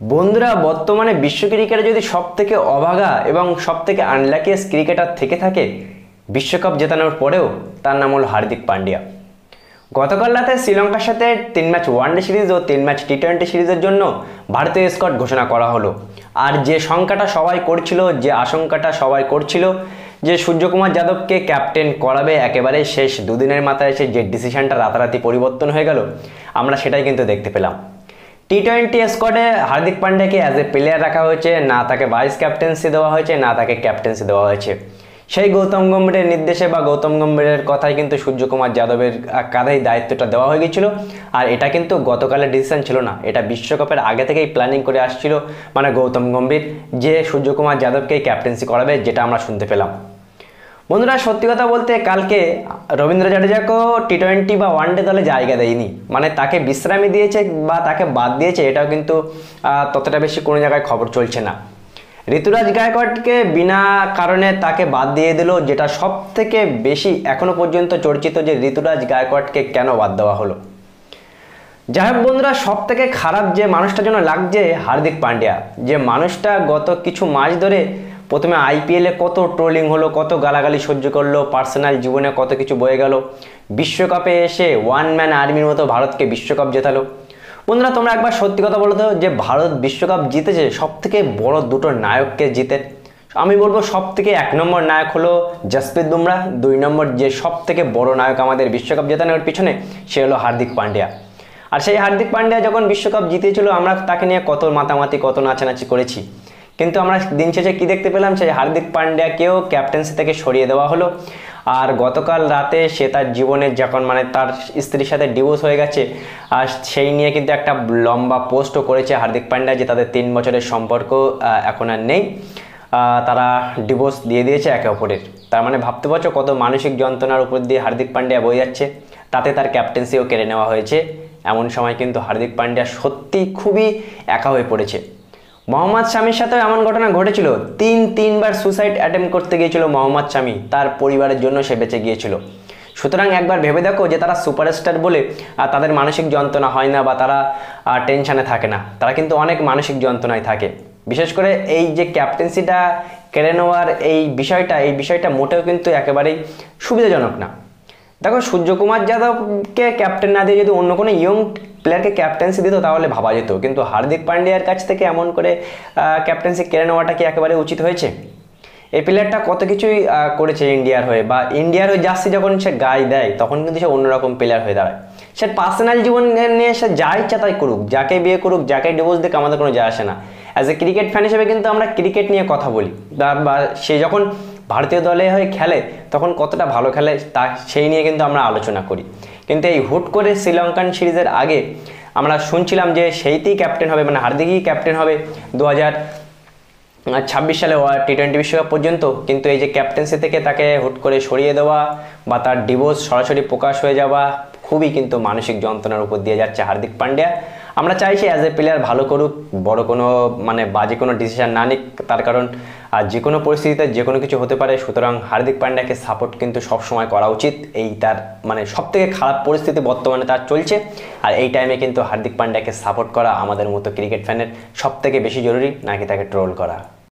বন্ধুরা, বর্তমানে বিশ্ব ক্রিকেটে যদি সবথেকে অভাগা এবং সবথেকে আনলাকিয়েস্ট ক্রিকেটার থেকে থাকে বিশ্বকাপ জেতানোর পরেও, তার নাম হল হার্দিক পান্ডিয়া। গতকাল রাতে শ্রীলঙ্কার সাথে 3 ম্যাচ ওয়ানডে সিরিজ ও 3 ম্যাচ টি-20 সিরিজের জন্য ভারতীয় স্কোয়াড ঘোষণা করা হলো। আর যে শঙ্কাটা সবাই করছিল, যে আশঙ্কাটা সবাই করছিল যে সূর্যকুমার যাদবকে ক্যাপ্টেন করাবে একেবারে শেষ দুদিনের মাথায় এসে যে ডিসিশনটা রাতারাতি পরিবর্তন হয়ে গেল, আমরা সেটাই কিন্তু দেখতে পেলাম। টি-20 স্কোয়াডে হার্দিক পান্ডিয়াকে অ্যাজ এ প্লেয়ার রাখা হয়েছে, না তাকে ভাইস ক্যাপ্টেন্সি দেওয়া হয়েছে, না তাকে ক্যাপ্টেন্সি দেওয়া হয়েছে। সেই গৌতম গম্ভীরের নির্দেশে বা গৌতম গম্ভীরের কথাই কিন্তু সূর্যকুমার যাদবের কাঁধেই দায়িত্বটা দেওয়া হয়ে গিয়েছিল। আর এটা কিন্তু গতকালের ডিসিশন ছিল না, এটা বিশ্বকাপের আগে থেকেই প্ল্যানিং করে আসছিল মানে গৌতম গম্ভীর, যে সূর্যকুমার যাদবকেই ক্যাপ্টেন্সি করাবে, যেটা আমরা শুনতে পেলাম। বন্ধুরা, সত্যি কথা বলতে কালকে রবীন্দ্র জাদেজাকেও টি-20 বা ওয়ানডে দলে জায়গা দেয়নি, মানে তাকে বিশ্রামই দিয়েছে বা তাকে বাদ দিয়েছে, এটাও কিন্তু ততটা বেশি কোনো জায়গায় খবর চলছে না। ঋতুরাজ গায়কোয়াড়কে বিনা কারণে তাকে বাদ দিয়ে দিল, যেটা সব থেকে বেশি এখনো পর্যন্ত চর্চিত, যে ঋতুরাজ গায়কোয়াড়কে কেন বাদ দেওয়া হলো। যাই হোক বন্ধুরা, সব থেকে খারাপ যে মানুষটার জন্য লাগছে হার্দিক পান্ডিয়া, যে মানুষটা গত কিছু মাস ধরে প্রথমে আইপিএলে কত ট্রোলিং হলো, কত গালাগালি সহ্য করলো, পার্সোনাল জীবনে কত কিছু বয়ে গেল, বিশ্বকাপে এসে ওয়ান ম্যান আর্মির মতো ভারতকে বিশ্বকাপ জেতালো। বন্ধুরা, তোমরা একবার সত্যি কথা বলো তো, যে ভারত বিশ্বকাপ জিতেছে সব থেকে বড় দুটো নায়ককে জিতে। আমি বলবো সব থেকে 1 নম্বর নায়ক হলো জসপ্রীত বুমরা, 2 নম্বর যে সব থেকে বড় নায়ক আমাদের বিশ্বকাপ জেতানোর পিছনে, সে হলো হার্দিক পান্ডিয়া। আর সেই হার্দিক পান্ডিয়া যখন বিশ্বকাপ জিতেছিল, আমরা তাকে নিয়ে কত মাতামাতি, কত নাচানাচি করেছি, কিন্তু আমরা দিন শেষে কী দেখতে পেলাম, সেই হার্দিক পান্ডিয়াকেও ক্যাপ্টেন্সি থেকে সরিয়ে দেওয়া হলো। আর গতকাল রাতে সে তার জীবনের যখন মানে তার স্ত্রীর সাথে ডিভোর্স হয়ে গেছে, আর সেই নিয়ে কিন্তু একটা লম্বা পোস্টও করেছে হার্দিক পান্ডিয়া, যে তাদের 3 বছরের সম্পর্ক এখন আর নেই, তারা ডিভোর্স দিয়ে দিয়েছে একে অপরের। তার মানে ভাবতে পারছো কত মানসিক যন্ত্রণার উপর দিয়ে হার্দিক পান্ডিয়া বয়ে যাচ্ছে, তাতে তার ক্যাপ্টেন্সিও কেড়ে নেওয়া হয়েছে। এমন সময় কিন্তু হার্দিক পান্ডিয়া সত্যি খুবই একা হয়ে পড়েছে। মোহাম্মদ শামির সাথেও এমন ঘটনা ঘটেছিল, 3বার সুসাইড অ্যাটেম্প্ট করতে গিয়েছিল মোহাম্মদ শামি, তার পরিবারের জন্য সে বেঁচে গিয়েছিল। সুতরাং একবার ভেবে দেখো, যে তারা সুপারস্টার বলে তাদের মানসিক যন্ত্রণা হয় না বা তারা টেনশানে থাকে না, তারা কিন্তু অনেক মানসিক যন্ত্রণায় থাকে। বিশেষ করে এই যে ক্যাপ্টেন্সিটা কেড়ে নেওয়ার এই বিষয়টা মোটেও কিন্তু একেবারেই সুবিধাজনক না। দেখো, সূর্যকুমার যাদবকে ক্যাপ্টেন না দিয়ে যদি অন্য কোনো ইয়ং প্লেয়ারকে ক্যাপ্টেন্সি দিত তাহলে ভাবা যেত, কিন্তু হার্দিক পান্ডিয়ার কাছ থেকে এমন করে ক্যাপ্টেন্সি কেড়ে নেওয়াটা কি একেবারে উচিত হয়েছে? এই প্লেয়ারটা কত কিছুই করেছে ইন্ডিয়ার হয়ে, বা ইন্ডিয়ার হয়ে জার্সি যখন সে গায়ে দেয় তখন কিন্তু সে অন্যরকম প্লেয়ার হয়ে দাঁড়ায়। সে পার্সোনাল জীবন নিয়ে সে যা ইচ্ছা তাই করুক, যাকে বিয়ে করুক, যাকে ডিভোর্স দিক, আমাদের কোনো যায় আসে না। অ্যাজ এ ক্রিকেট ফ্যান হিসেবে কিন্তু আমরা ক্রিকেট নিয়ে কথা বলি, বা সে যখন ভারতীয় দলে হয়ে খেলে তখন কতটা ভালো খেলে তা সেই নিয়ে কিন্তু আমরা আলোচনা করি। কিন্তু এই হুট করে শ্রীলঙ্কান সিরিজের আগে আমরা শুনছিলাম যে সেইতেই ক্যাপ্টেন হবে, মানে হার্দিকই ক্যাপ্টেন হবে 2026 সালে টি-20 বিশ্বকাপ পর্যন্ত। কিন্তু এই যে ক্যাপ্টেন্সি থেকে তাকে হুট করে সরিয়ে দেওয়া বা তার ডিভোর্স সরাসরি প্রকাশ হয়ে যাওয়া, খুবই কিন্তু মানসিক যন্ত্রণার উপর দিয়ে যাচ্ছে হার্দিক পান্ডিয়া। আমরা চাইছি অ্যাজ এ প্লেয়ার ভালো করুক, বড় কোনো মানে বাজে কোনো ডিসিশন না নিক, তার কারণ যে কোনো পরিস্থিতিতে যে কোনো কিছু হতে পারে। সুতরাং হার্দিক পান্ডিয়াকে সাপোর্ট কিন্তু সবসময় করা উচিত। এই তার মানে সবথেকে খারাপ পরিস্থিতি বর্তমানে তার চলছে, আর এই টাইমে কিন্তু হার্দিক পান্ডিয়াকে সাপোর্ট করা আমাদের মতো ক্রিকেট ফ্যানের সবথেকে বেশি জরুরি, নাকি তাকে ট্রোল করা।